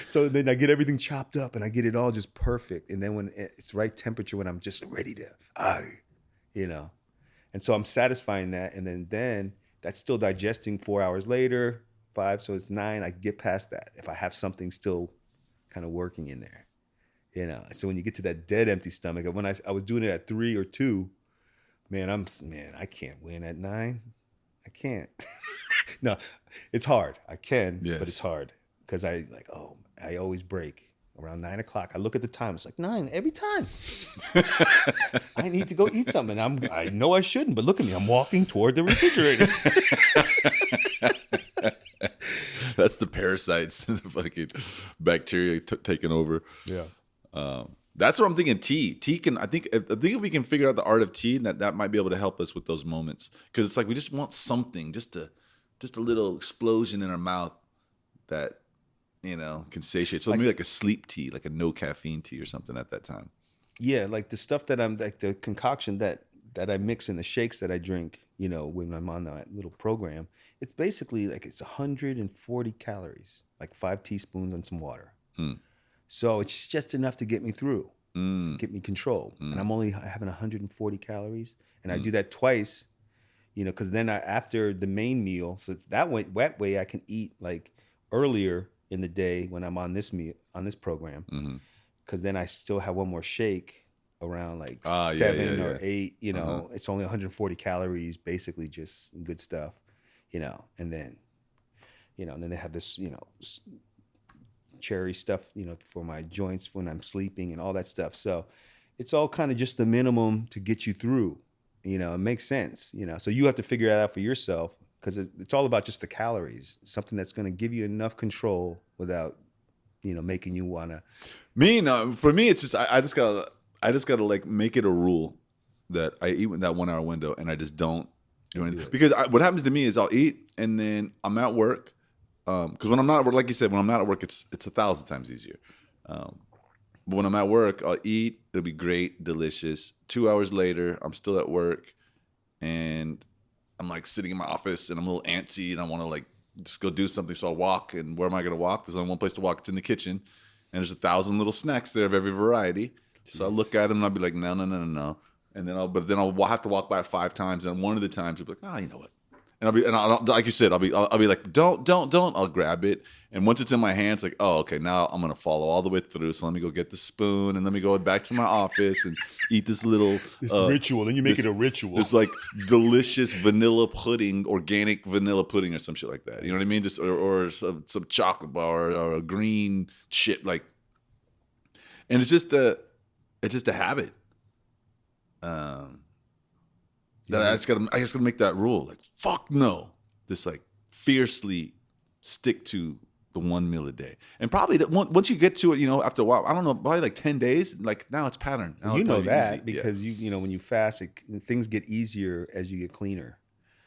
So then I get everything chopped up and I get it all just perfect. And then when it's right temperature, when I'm just ready to, and so I'm satisfying that. And then that's still digesting 4 hours later, 5. So it's 9. I get past that if I have something still kind of working in there, So when you get to that dead empty stomach, when I was doing it at 3 or 2, I can't win at 9. I can't. No, it's hard. I can, yes. But it's hard because I always break around 9 o'clock. I look at the time. It's like 9 every time. I need to go eat something. I know I shouldn't, but look at me. I'm walking toward the refrigerator. That's the parasites, the fucking bacteria taking over. Yeah. That's what I'm thinking. Tea can. I think if we can figure out the art of tea, that might be able to help us with those moments. Because it's like we just want something, just a little explosion in our mouth that can satiate. So maybe like a sleep tea, like a no caffeine tea or something at that time. Yeah, like the stuff that I'm like the concoction that I mix in the shakes that I drink. When I'm on that little program, it's basically like it's 140 calories, like 5 teaspoons and some water. So it's just enough to get me through, get me control. And I'm only having 140 calories. And I do that twice, because then after the main meal, so that way I can eat like earlier in the day when I'm on this program. Because then I still have one more shake around like 7 or 8, it's only 140 calories, basically just good stuff, and then they have this, cherry stuff, for my joints when I'm sleeping and all that stuff. So it's all kind of just the minimum to get you through, it makes sense, so you have to figure that out for yourself because it's all about just the calories, something that's going to give you enough control without, making you want to. For me, it's just, I just gotta like make it a rule that I eat in that 1 hour window and I just don't do anything. Because what happens to me is I'll eat and then I'm at work. Because when I'm not at work, like you said, when I'm not at work, it's 1,000 times easier. But when I'm at work, I'll eat. It'll be great, delicious. 2 hours later, I'm still at work, and I'm like sitting in my office, and I'm a little antsy, and I want to like just go do something. So I'll walk, and where am I going to walk? There's only one place to walk. It's in the kitchen, and there's 1,000 little snacks there of every variety. So I look at them, and I'll be like, no, no, no, no, no. And then I'll have to walk by it 5 times, and one of the times I'll be like, you know what? And I'll like you said, I'll be like, don't. I'll grab it, and once it's in my hands, like, oh, okay, now I'm gonna follow all the way through. So let me go get the spoon, and let me go back to my office and eat this little ritual. Then you make it a ritual. This like delicious vanilla pudding, organic vanilla pudding, or some shit like that. You know what I mean? Just or some chocolate bar or a green shit like, and it's just a habit. That I just gotta make that rule. Like, fuck no. Just like fiercely stick to the 1 meal a day. And probably once you get to it, after a while, I don't know, probably like 10 days, like now it's pattern. Now You know that easy. because when you fast, things get easier as you get cleaner.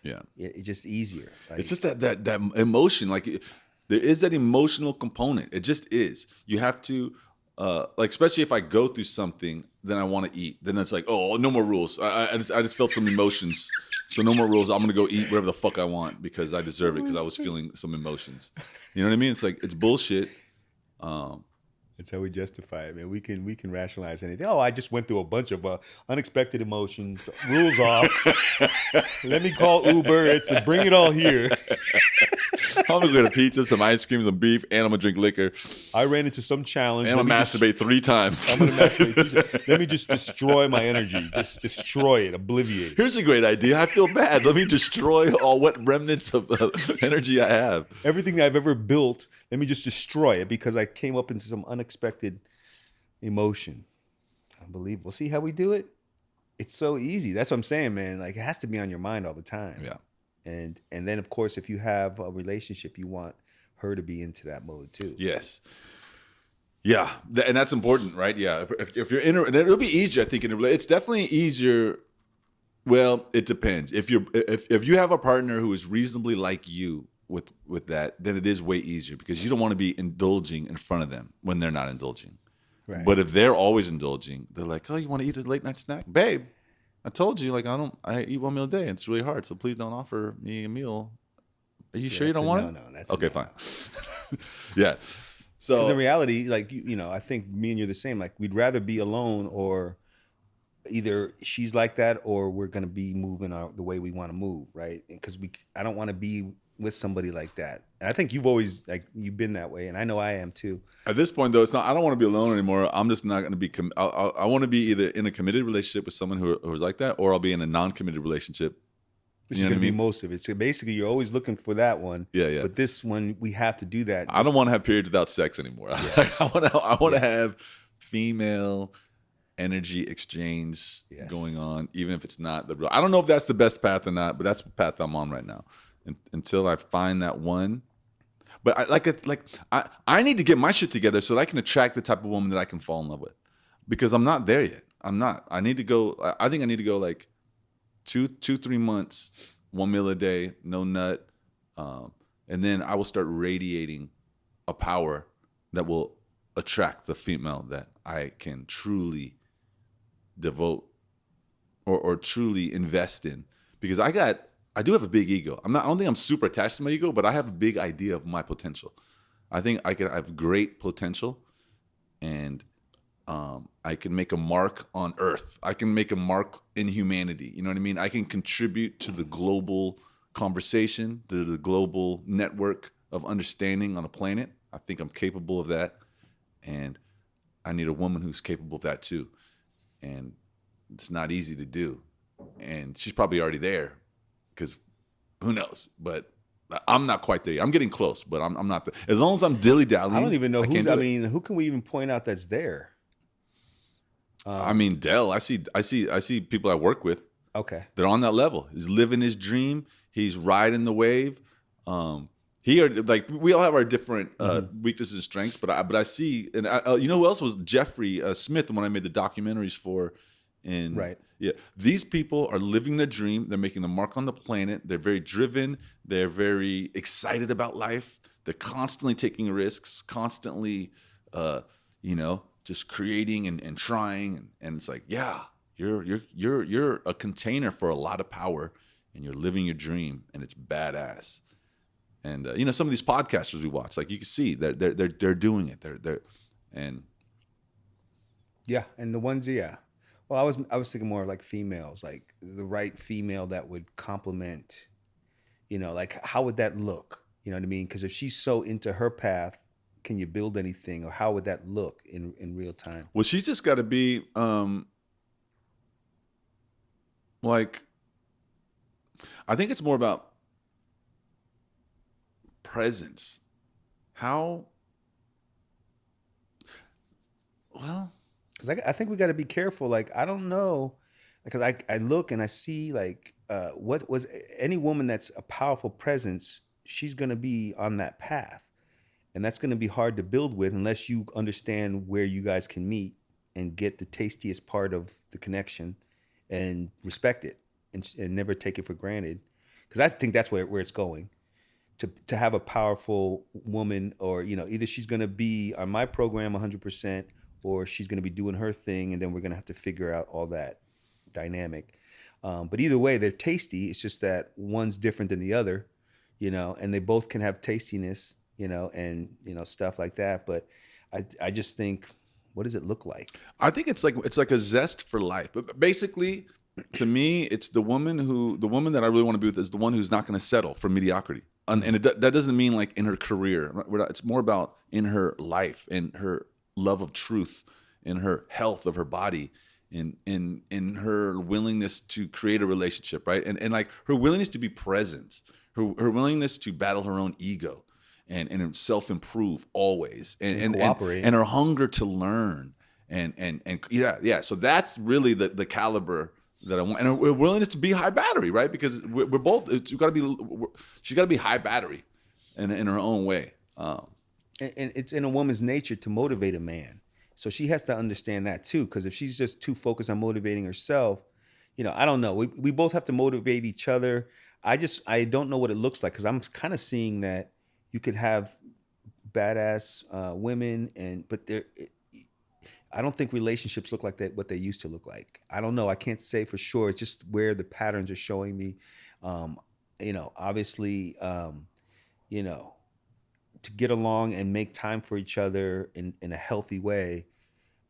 Yeah. It's just easier. Like, It's just that emotion. Like there is that emotional component. It just is. You have to, like, especially if I go through something, then I want to eat. Then it's like, oh, no more rules. I just felt some emotions. So no more rules. I'm going to go eat whatever the fuck I want because I deserve it because I was feeling some emotions. You know what I mean? It's like, it's bullshit. That's how we justify it, man. We can rationalize anything. Oh, I just went through a bunch of unexpected emotions. Rules off. Let me call Uber. It's to bring it all here. I'm gonna get a pizza, some ice cream, some beef, and I'm gonna drink liquor. I ran into some challenge. And I'm gonna masturbate 3 times. I'm gonna masturbate. Let me just destroy my energy. Just destroy it, obliviate it. Here's a great idea. I feel bad. Let me destroy all what remnants of energy I have. Everything that I've ever built, let me just destroy it because I came up into some unexpected emotion. Unbelievable. See how we do it? It's so easy. That's what I'm saying, man. Like, it has to be on your mind all the time. Yeah. And then, of course, if you have a relationship, you want her to be into that mode too. Yes. Yeah, and that's important, right? Yeah. If you're in, and it'll be easier, I think. It's definitely easier. Well, it depends. If you have a partner who is reasonably like you with that, then it is way easier because you don't want to be indulging in front of them when they're not indulging. Right. But if they're always indulging, they're like, oh, you want to eat a late night snack, babe? I told you, like, I eat 1 meal a day. And it's really hard, so please don't offer me a meal. Are you sure you don't want it? No, that's okay, fine. Yeah. So because in reality, like I think me and you're the same. Like, we'd rather be alone, or either she's like that, or we're gonna be moving the way we want to move, right? Because I don't want to be with somebody like that. And I think you've been that way, and I know I am too. At this point, though, it's not. I don't want to be alone anymore. I'm just not going to be. I want to be either in a committed relationship with someone who's like that, or I'll be in a non-committed relationship. Which is going to be most of it. So basically, you're always looking for that one. Yeah. But this one, we have to do that. I don't want to have periods without sex anymore. Yeah. I want to have female energy exchange going on, even if it's not the real. I don't know if that's the best path or not, but that's the path I'm on right now. Until I find that one. But I need to get my shit together so that I can attract the type of woman that I can fall in love with, because I'm not there yet. I'm not. I need to go. I think I need to go like 2-3 months, 1 meal a day, no nut, and then I will start radiating a power that will attract the female that I can truly devote or truly invest in, because I do have a big ego. I don't think I'm super attached to my ego, but I have a big idea of my potential. I think I have great potential, and I can make a mark on Earth. I can make a mark in humanity. You know what I mean? I can contribute to the global conversation, to the global network of understanding on the planet. I think I'm capable of that, and I need a woman who's capable of that too. And it's not easy to do, and she's probably already there. Because who knows? But I'm not quite there yet. I'm getting close, but I'm not there. As long as I'm dilly-dallying. I don't even know who can we even point out that's there? I mean, Dell. I see people I work with. Okay. They're on that level. He's living his dream. He's riding the wave. We all have our different weaknesses and strengths, but I see, and you know who else was Jeffrey Smith, the one I made the documentaries for. Right. Yeah, these people are living their dream. They're making a mark on the planet. They're very driven. They're very excited about life. They're constantly taking risks, constantly just creating and trying. And it's like, yeah, you're a container for a lot of power, and you're living your dream, and it's badass. And some of these podcasters we watch, like you can see that they're doing it. And Yeah, and the ones, yeah. Well, I was thinking more of like females, like the right female that would complement, like how would that look? You know what I mean? Because if she's so into her path, can you build anything, or how would that look in real time? well, she's just got to be like, I think it's more about presence. How well? Because I think we got to be careful. Like I don't know, because I look and I see like what was any woman that's a powerful presence, she's gonna be on that path. And that's going to be hard to build with unless you understand where you guys can meet and get the tastiest part of the connection and respect it and never take it for granted. Because I think that's where it's going. To have a powerful woman, or either she's going to be on my program 100%, or she's going to be doing her thing, and then we're going to have to figure out all that dynamic. But either way, they're tasty. It's just that one's different than the other, and they both can have tastiness, and stuff like that. But I just think, what does it look like? I think it's like a zest for life. But basically, to me, it's the woman that I really want to be with is the one who's not going to settle for mediocrity. And that doesn't mean like in her career. It's more about in her life, in her love of truth, in her health of her body, in her willingness to create a relationship, right? And like her willingness to be present, her willingness to battle her own ego, and self-improve always, and cooperate. and her hunger to learn, and yeah. So that's really the caliber that I want, and her willingness to be high battery, right? Because we're both. She's got to be high battery, in her own way. And it's in a woman's nature to motivate a man. So she has to understand that too. Because if she's just too focused on motivating herself, I don't know. We both have to motivate each other. I don't know what it looks like, because I'm kind of seeing that you could have badass women, but I don't think relationships look like that, what they used to look like. I don't know. I can't say for sure. It's just where the patterns are showing me. Obviously, to get along and make time for each other in a healthy way.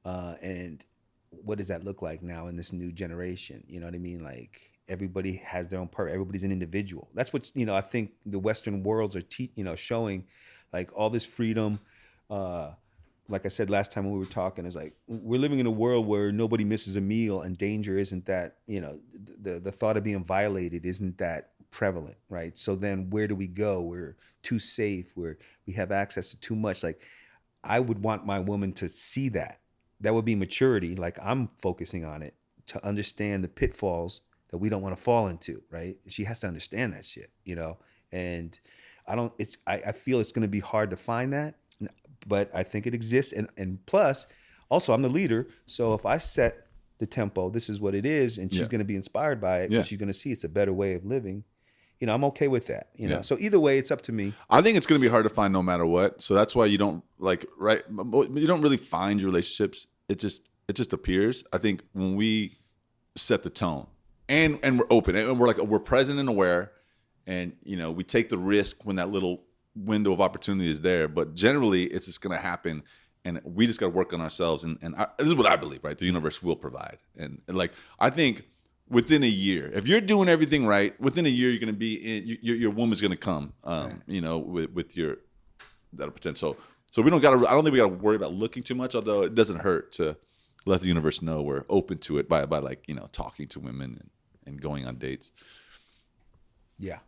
And what does that look like now in this new generation? You know what I mean? Like everybody has their own part. Everybody's an individual. That's what, I think the Western worlds are showing, like all this freedom. Like I said last time when we were talking, is like we're living in a world where nobody misses a meal, and danger isn't that, the thought of being violated isn't that prevalent, right? So then where do we go? We're too safe. We have access to too much. Like I would want my woman to see that. That would be maturity. Like I'm focusing on it, to understand the pitfalls that we don't want to fall into, right? She has to understand that shit, And I feel it's going to be hard to find that, but I think it exists. And plus, also I'm the leader, so if I set the tempo, this is what it is, and she's Yeah. going to be inspired by it. Yeah. She's going to see it's a better way of living. I'm okay with that. Yeah. So either way, it's up to me. I think it's going to be hard to find no matter what. So that's why you don't you don't really find your relationships. It just appears. I think when we set the tone, and we're open, and we're present and aware, and we take the risk when that little window of opportunity is there. But generally, it's just going to happen, and we just got to work on ourselves. And this is what I believe, right? The universe will provide, and like I think. Within a year, if you're doing everything right, within a year you're going to be in. Your woman's going to come, with your that potential. So we don't got to. I don't think we got to worry about looking too much. Although it doesn't hurt to let the universe know we're open to it by like talking to women and going on dates. Yeah.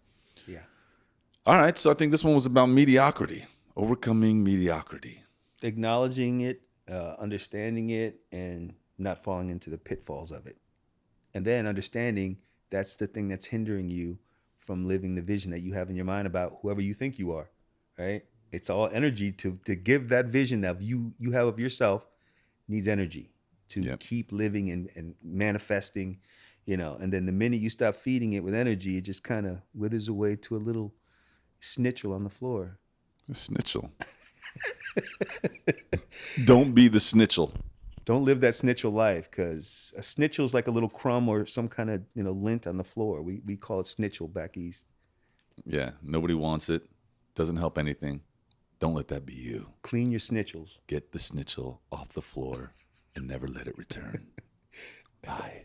All right, so I think this one was about mediocrity, overcoming mediocrity, Acknowledging it, understanding it, and not falling into the pitfalls of it. And then understanding that's the thing that's hindering you from living the vision that you have in your mind about whoever you think you are, right? It's all energy to give that vision that you have of yourself needs energy to keep living and manifesting, and then the minute you stop feeding it with energy, it just kind of withers away to a little snitchel on the floor. a snitchel. Don't be the snitchel. Don't live that snitchel life, because a snitchel is like a little crumb or some kind of lint on the floor. We call it snitchel back east. Yeah, nobody wants it. Doesn't help anything. Don't let that be you. Clean your snitchels. Get the snitchel off the floor and never let it return. Bye.